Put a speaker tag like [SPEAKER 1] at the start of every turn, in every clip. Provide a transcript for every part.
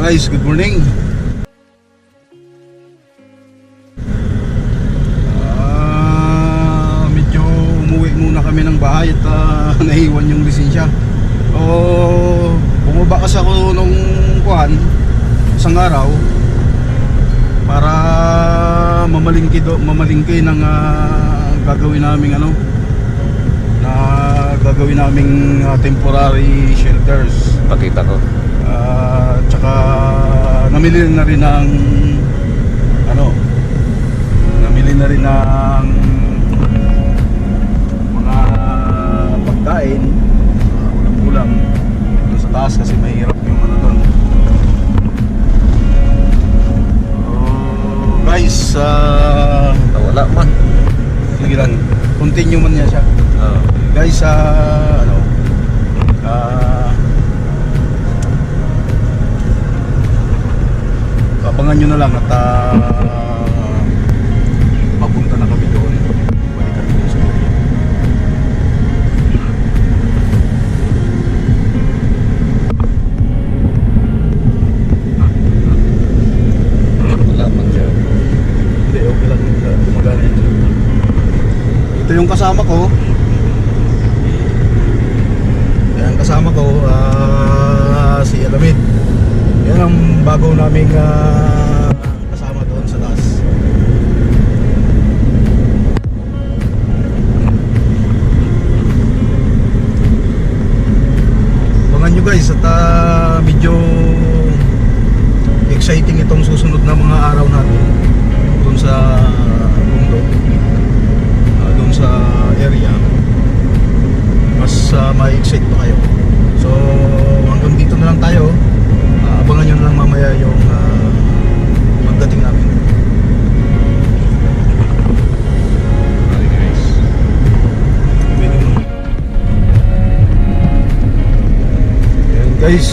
[SPEAKER 1] Guys, good morning. Medyo umuwi muna kami ng bahay at naiwan yung lisensya. Bumaba kasi ako nung isang araw para mamalingki ng gagawin naming temporary shelters.
[SPEAKER 2] Pakita ko.
[SPEAKER 1] Tsaka namili na rin ng mga pagkain, ulam doon sa taas kasi mahirap yung doon. Guys,
[SPEAKER 2] Wala man.
[SPEAKER 1] sige lang, continue man niya siya. Guys, abangan nyo na lang at papunta na kami doon. Balikan ko sa area.
[SPEAKER 2] Wala man siya.
[SPEAKER 1] Hindi, okay lang. Gumagana yun. Ito yung kasama ko. Yan kasama ko, si Alamid. Yan ang bago naming kasama doon sa taas. Abangan nyo guys at medyo exciting itong susunod na mga araw natin doon sa bundok, doon sa area. Mas ma-excite pa kayo. So hanggang dito na lang tayo. Abangan nyo na lang mamaya yung pagdating namin.
[SPEAKER 2] Okay guys.
[SPEAKER 1] Ayan guys,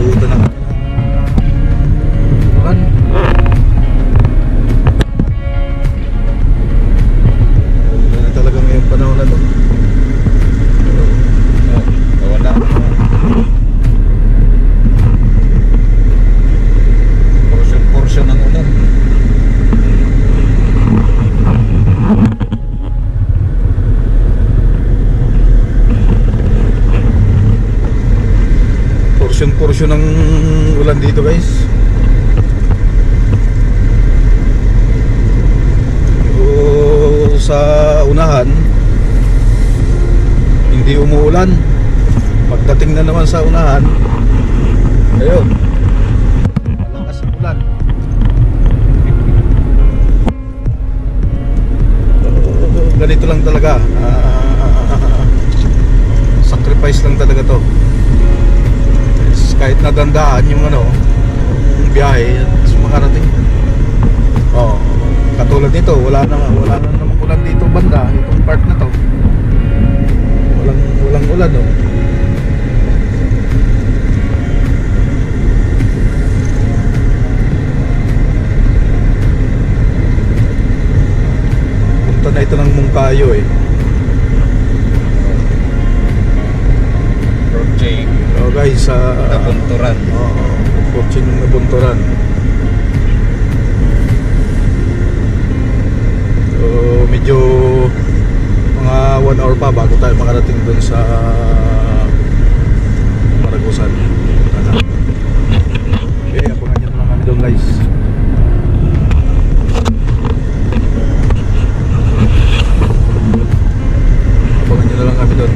[SPEAKER 1] buutan na ulan. Wala na talaga ngayong panahon na to.
[SPEAKER 2] Wala. Portion ng ulan.
[SPEAKER 1] Portion ng ulan dito guys. Sa unahan hindi umuulan. Pagdating na naman sa unahan, ayun, malakas ang ulan. Ganito lang talaga, sacrifice lang talaga to. Kahit nadandaan yung yung biyahe, makarating. Katulad nito, wala na namang ulan dito banda, itong part na to. Walang ulan Punta na ito ng Mungkayo
[SPEAKER 2] Project
[SPEAKER 1] guys,
[SPEAKER 2] Nabunturan.
[SPEAKER 1] Fortune ng Nabunturan. So medyo mga 1 hour pa bago tayo makarating dun sa Maragusan. Okay, abangan nyo na lang kami doon guys. Abangan nyo na lang kami doon.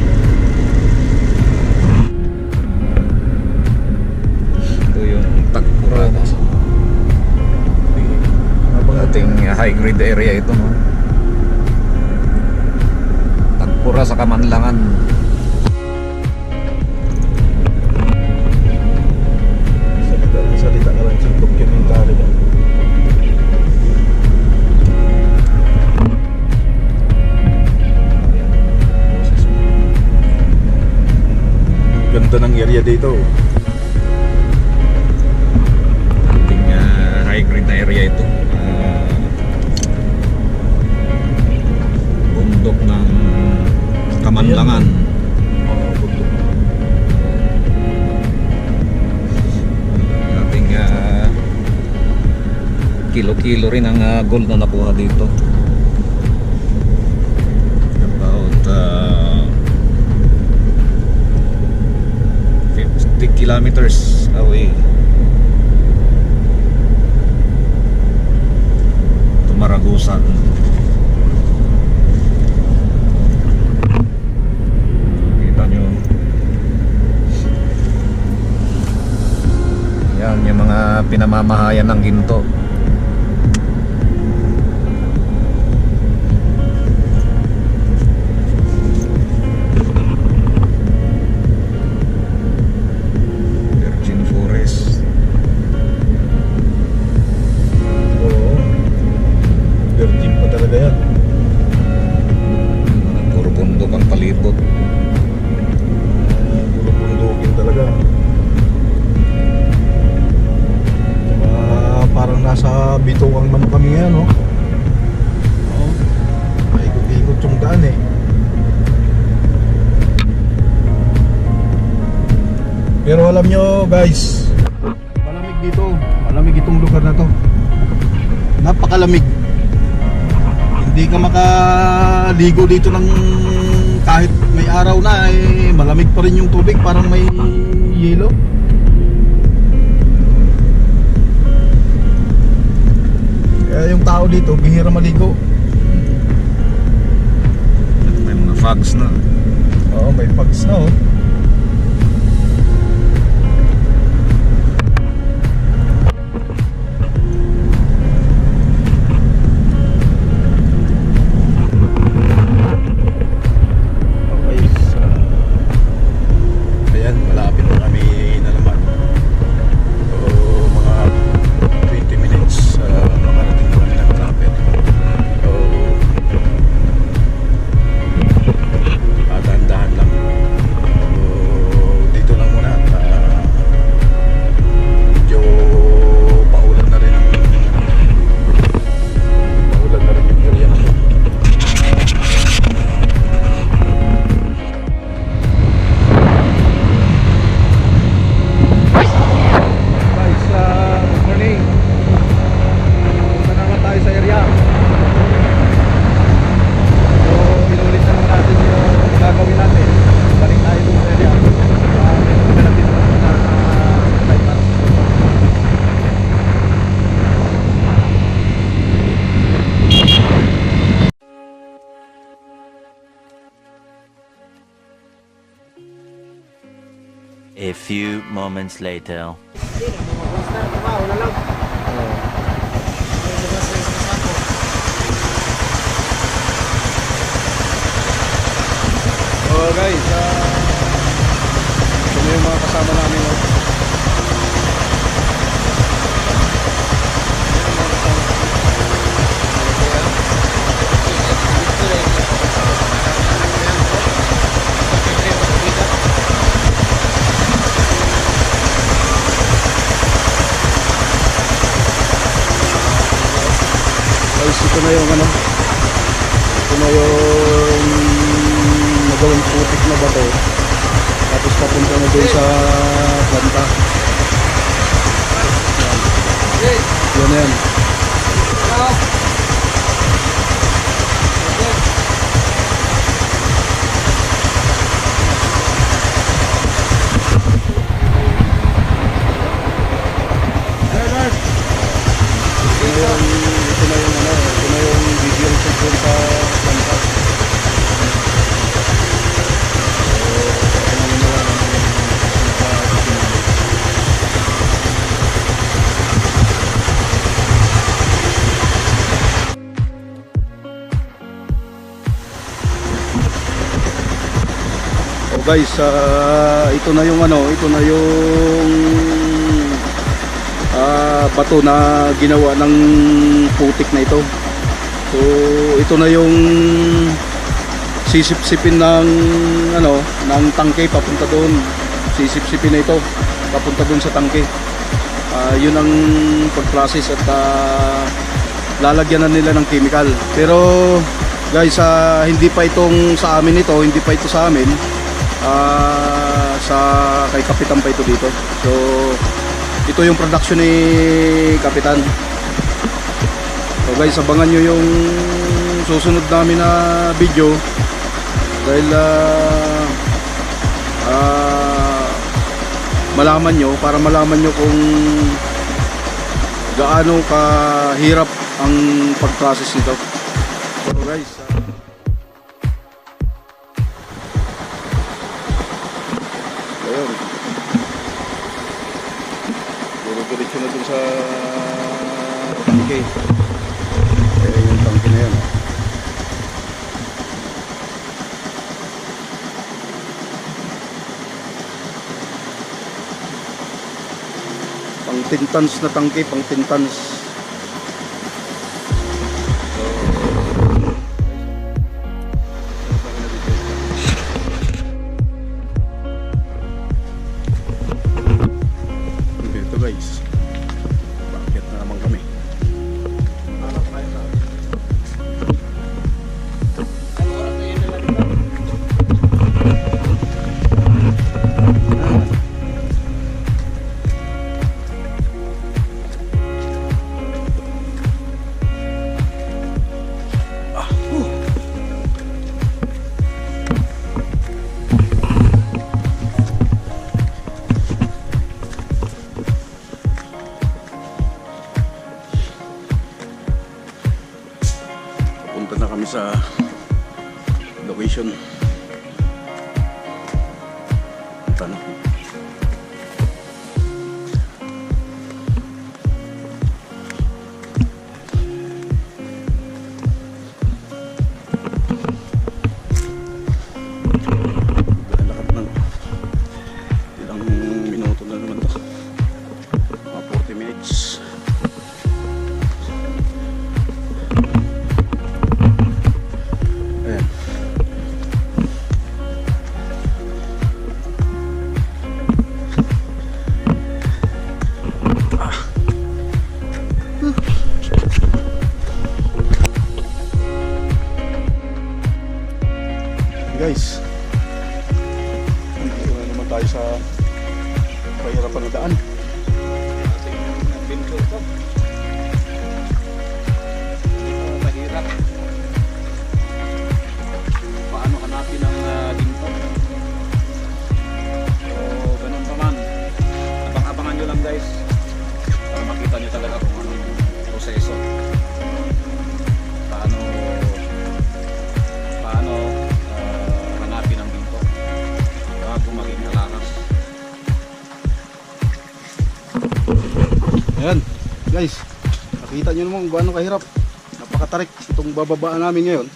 [SPEAKER 2] Ito yung Tagpura. Ating high grade area ito, no? Tagpura sa Kamanlangan.
[SPEAKER 1] Salita ka lang sa documentary ba? Ganda ng area dito.
[SPEAKER 2] Ating high grade na area ito. Bundok ng Kamanlangan. kilo-kilo rin ang gold na nakuha dito. About 50 kilometers away. Maragusan. Kita nyo. Yan yung mga pinamamahayan ng ginto. Virgin Forest.
[SPEAKER 1] Virgin pa talaga yan.
[SPEAKER 2] Puro bundok ang palibot.
[SPEAKER 1] Puro bundukin talaga. Parang nasa bituang man kami ngayon, no? Oo. Maikot-ikot yung daan eh. Pero alam nyo guys, malamig dito. Malamig itong lugar na to. Napakalamig. Hindi ka makaligo dito ng kahit may araw na eh, malamig pa rin yung tubig, parang may yelo. Kaya yung tao dito bihira maligo.
[SPEAKER 2] May mga fogs na.
[SPEAKER 1] Oo, may fogs na oh.
[SPEAKER 3] A few moments later.
[SPEAKER 1] Oh guys, ito na yung mga kasama namin. Oh. Guys, ito na yung ano, ito na yung nagawang putik na bato, tapos papunta na doon sa planta. Yan yan. Ito na yung ano, ito na yung video result doon sa planta. Oh guys, ito na yung ano, ito na yung bato na ginawa ng putik na ito. So ito na yung sisip-sipin ng ano, ng tangke papunta doon. Sisip-sipin na ito papunta doon sa tangke. Yun ang pag-process at lalagyan na nila ng chemical. Pero guys, hindi pa itong sa amin ito, hindi pa ito sa amin. Sa kay Kapitan pa ito dito. So ito yung production ni Kapitan. So guys, abangan nyo yung susunod namin na video dahil malaman nyo, para malaman nyo kung gaano kahirap ang pag-process nito. So guys, ayun, diretso na dun sa tangke. Yung tangke na yan. Pang 10 tons na tangke, pang 10 tons. Ito guys, bakit na naman kami? Punta na kami sa location. Punta na. Lalakad ng ilang minuto na naman to. Mga 40 minutes. Ayan. Guys, dito na naman tayo sa kahirapan na daan.
[SPEAKER 2] Mahirap. Paano hanapin ang ginto? So, ganun pa man. Abang-abangan nyo lang guys. Para makita nyo talaga kung anong proseso. Paano hanapin ang ginto bago maging alakas.
[SPEAKER 1] Ayan, guys, nakita nyo naman kung gaano kahirap. Napakatarik itong bababaan namin ngayon.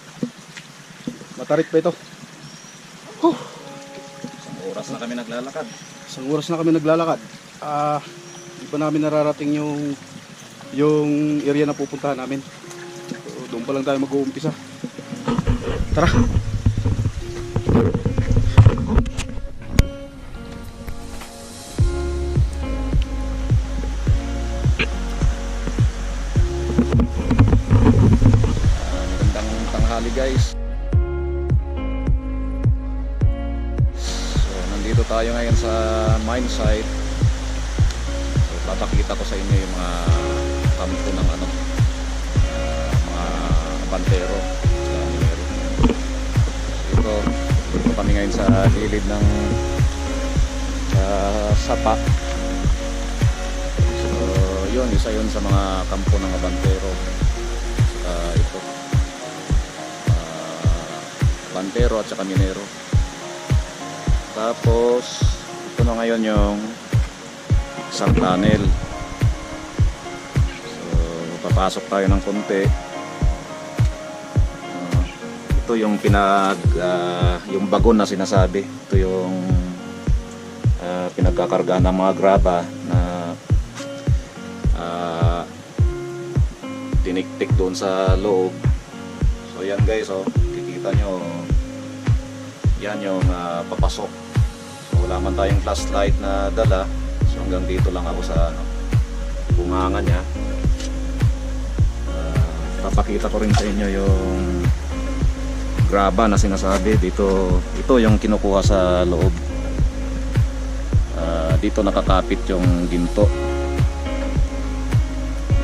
[SPEAKER 1] Matarik pa ito.
[SPEAKER 2] Isang oras na kami naglalakad.
[SPEAKER 1] Isang oras na kami naglalakad. Di pa namin nararating yung area na pupuntahan namin. So, doon pa lang tayo mag-uumpisa. Tara.
[SPEAKER 2] Magandang tanghali guys. So nandito tayo ngayon sa mine site. So papakita ko sa inyo yung mga kampo ng mga bantero sa minero. Dito kami ngayon sa gilid ng sapa. So yun, isa yun sa mga kampo ng bantero. Ito bantero at saka minero. Tapos ito na ngayon yung isang tunnel. So papasok tayo ng konti. Ito yung yung bagon na sinasabi. Ito yung pinagkakargaan ng mga graba na tiniktik doon sa loob. So yan guys, kikita nyo yan yung papasok. So wala man tayong flashlight na dala, so hanggang dito lang ako sa bunganga nya. Papakita ko rin sa inyo yung graba na sinasabi dito. Ito yung kinukuha sa loob. Dito nakakapit yung ginto.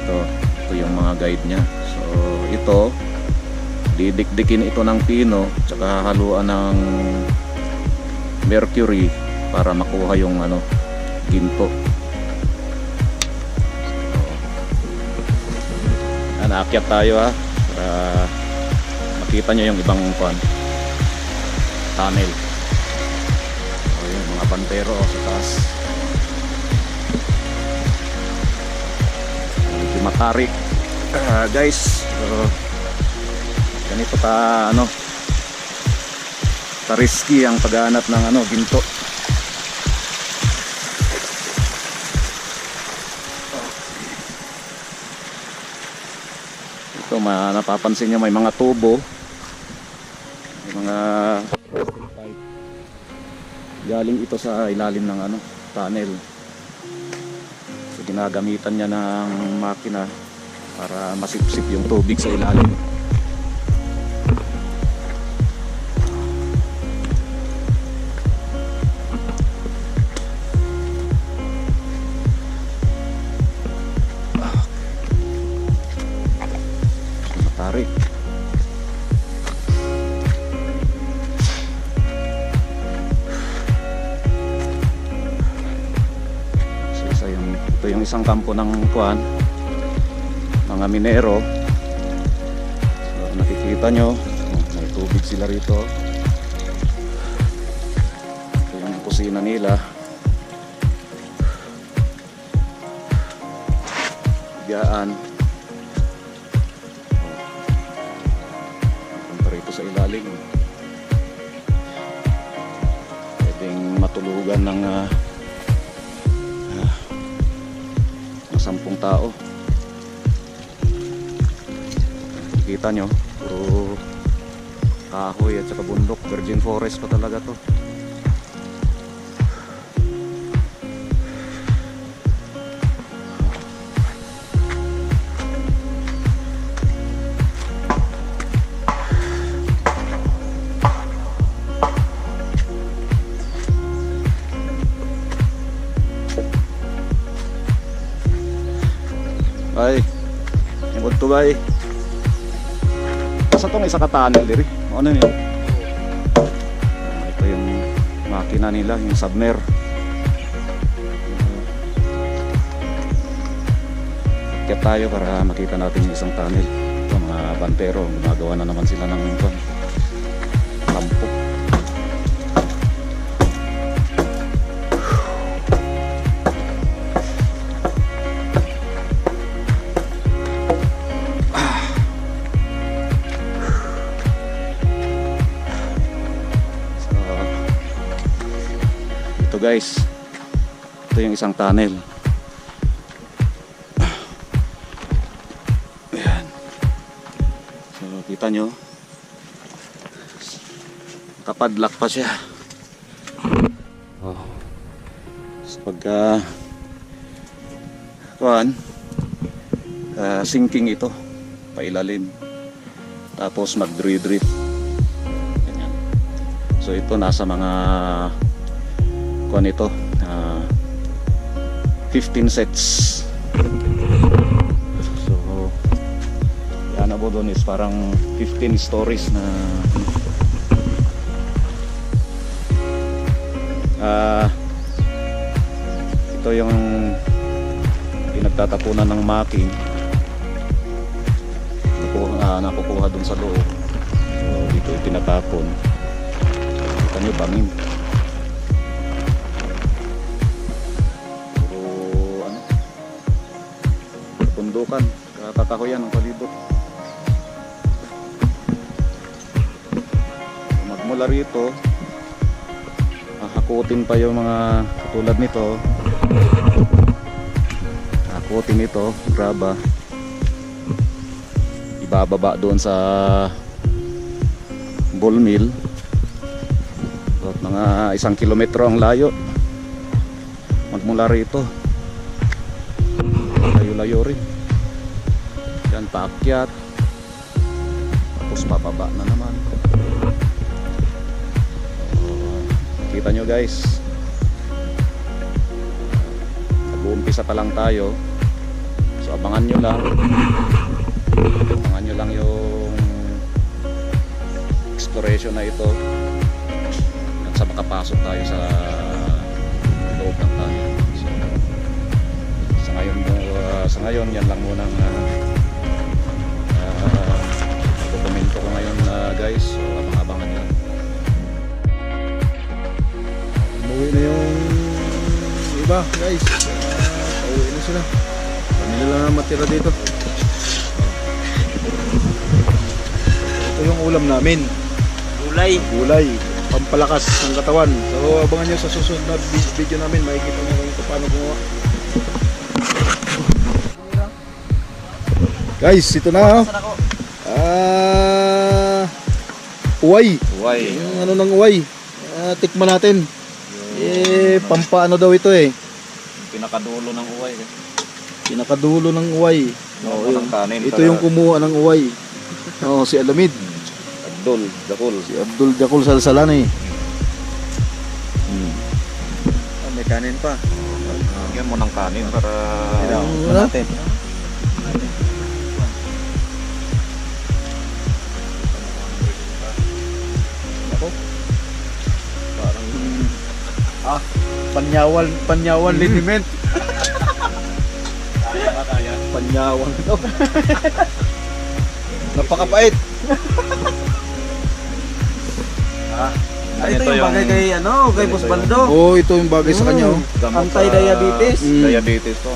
[SPEAKER 2] Ito yung mga guide nya. So ito, didikdikin ito ng pino tsaka haluan ng mercury para makuha yung ginto. Naakyat tayo para makita nyo yung ibang tunnel. Yung mga bantero sa taas. Medyo matarik. Guys, ganito ka risky ang paghahanap ng ginto. Ito napapansin nyo may mga tubo, may mga pipe. Galing ito sa ilalim ng tunnel. So ginagamitan niya ng makina para masipsip yung tubig sa ilalim. Matarik. Ito yung isang kampo ng mga minero. So, nakikita nyo may tubig sila rito. Ito yung kusina nila. Higaan. Punta rito sa ilalim. Pwedeng matulugan ng 10 tao. Kita nyo, puro kahoy at saka bundok. Virgin forest pa talaga to. Ay, yung to bay. Sa tong isa ka tunnel diri. Ano yun? Ito yung makina nila, yung submer. Kaya tayo para makita natin yung isang tunnel. Ito mga bantero, gumagawa na naman sila ng lampo. Ito guys, ito yung isang tunnel. Ayan. So kita nyo, kapadlak pa siya. So pagka sinking ito pailalim, tapos mag-drip. Ganyan. So ito nasa mga ito 15 sets. So yan abo doon is parang 15 stories na ito yung pinagtatapunan ng making nakukuha doon sa loob. So dito tinatapon. Kita nyo bangin. Bundukan, kakakahoyan ang palibot. Magmula rito, hakutin pa yung mga katulad nito. Hakutin ito, graba. Ibababa doon sa ball mill. At mga 1 kilometro ang layo. Magmula rito. Layo-layo rin. Yan, paakyat. Tapos pababa na naman. Kita nyo guys, nag-uumpisa pa lang tayo. So abangan nyo lang. Abangan nyo lang yung exploration na ito at sa makapasok tayo sa loob ng tunnel. So, sa ngayon yan lang munang dokumento ko ngayon guys. So abang-abangan nyo.
[SPEAKER 1] Umuwi na yung iba guys. Uuwi na sila. Kami na lang matira dito. Ito yung ulam namin. Gulay. Pampalakas ng katawan. So abangan nyo sa susunod na video namin. Makikita nyo kung paano gumawa. Guys, ito na. Uway. Yung ano ng uway. Tikman natin. Pampaano daw ito eh.
[SPEAKER 2] Pinakadulo ng uway.
[SPEAKER 1] Pinakadulo ng uway.
[SPEAKER 2] Ng kanin,
[SPEAKER 1] ito yung kumuha ng uway. Si Alamid.
[SPEAKER 2] Abdul Dakul.
[SPEAKER 1] Si Abdul Dakul Salsalan eh.
[SPEAKER 4] May kanin pa.
[SPEAKER 2] Lagyan mo ng kanin para
[SPEAKER 1] Wala.
[SPEAKER 4] Natin.
[SPEAKER 1] Panyawan liniment.
[SPEAKER 2] kaya.
[SPEAKER 1] Panyawan to. Napakapait.
[SPEAKER 4] Ito yung bagay kay kay Boss Baldo.
[SPEAKER 1] Ito yung bagay sa kanya.
[SPEAKER 4] Anti-diabetes.
[SPEAKER 2] Diabetes to.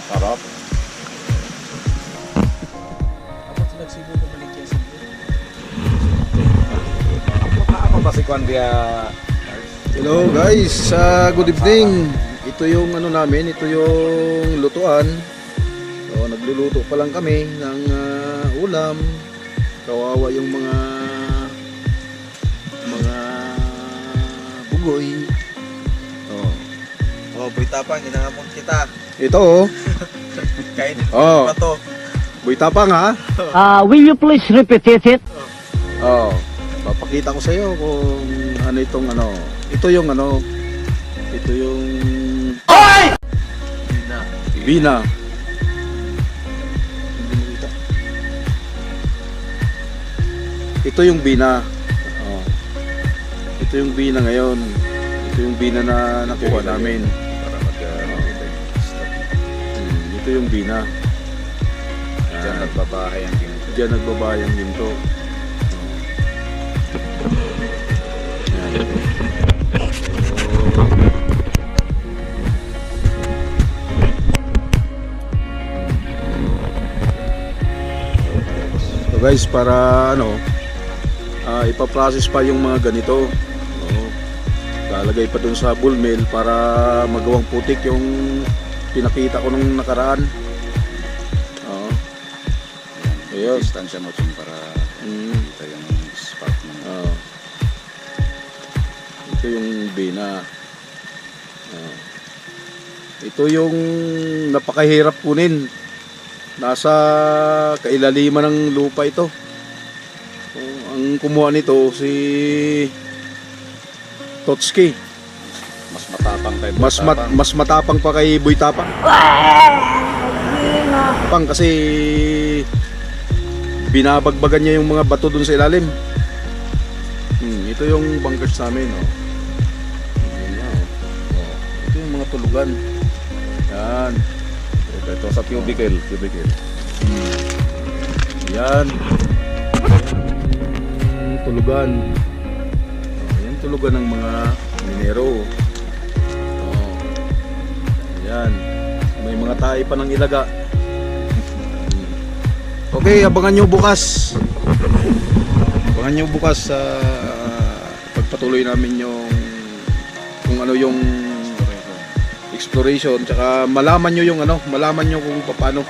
[SPEAKER 2] Masarap. Apa ba si Kwan dia?
[SPEAKER 1] Hello guys, good evening. Ito yung ano namin, ito yung lutuan. Nagluluto pa lang kami ng ulam. Kawawa yung mga bugoy.
[SPEAKER 4] Boy Tapang, inangamon kita.
[SPEAKER 1] Ito
[SPEAKER 4] Kain
[SPEAKER 1] Oh.
[SPEAKER 4] pa to.
[SPEAKER 1] Boy Tapang ha.
[SPEAKER 5] Will you please repeat it?
[SPEAKER 1] Papakita ko sa iyo kung ano itong ano. Ito yung ano. Ito yung Bina. Ito yung Bina. Ito yung Bina ngayon. Ito yung Bina na nakuha namin.
[SPEAKER 2] Para
[SPEAKER 1] Ito yung Bina.
[SPEAKER 2] Diyan nagbabahay ang ginto.
[SPEAKER 1] Diyan nagbabahay ang ginto. So guys, para ipaprocess pa yung mga ganito. Lalagay pa dun sa bull mill para magawang putik yung pinakita ko nung nakaraan. Ayun.
[SPEAKER 2] Distansya mo dyan para kita yung spot ng
[SPEAKER 1] Ito yung Bina. Ito yung napakahirap kunin. Nasa kailaliman ng lupa ito. Ang kumuha nito si Totski.
[SPEAKER 2] mas matapang kay
[SPEAKER 1] Mas matapang pa kay Boy Tapang. Kasi binabagbagan niya yung mga bato dun sa ilalim. Ito yung bunkers namin. Ito yung mga tulugan. Yan.
[SPEAKER 2] Ito sa cubicle.
[SPEAKER 1] Yan. Tulugan. Yan tulugan ng mga minero. Yan. May mga tae pa ng ilaga. Okay, abangan nyo bukas. Abangan nyo bukas sa pagpatuloy namin yung kung ano yung exploration, tsaka malaman nyo yung malaman nyo kung paano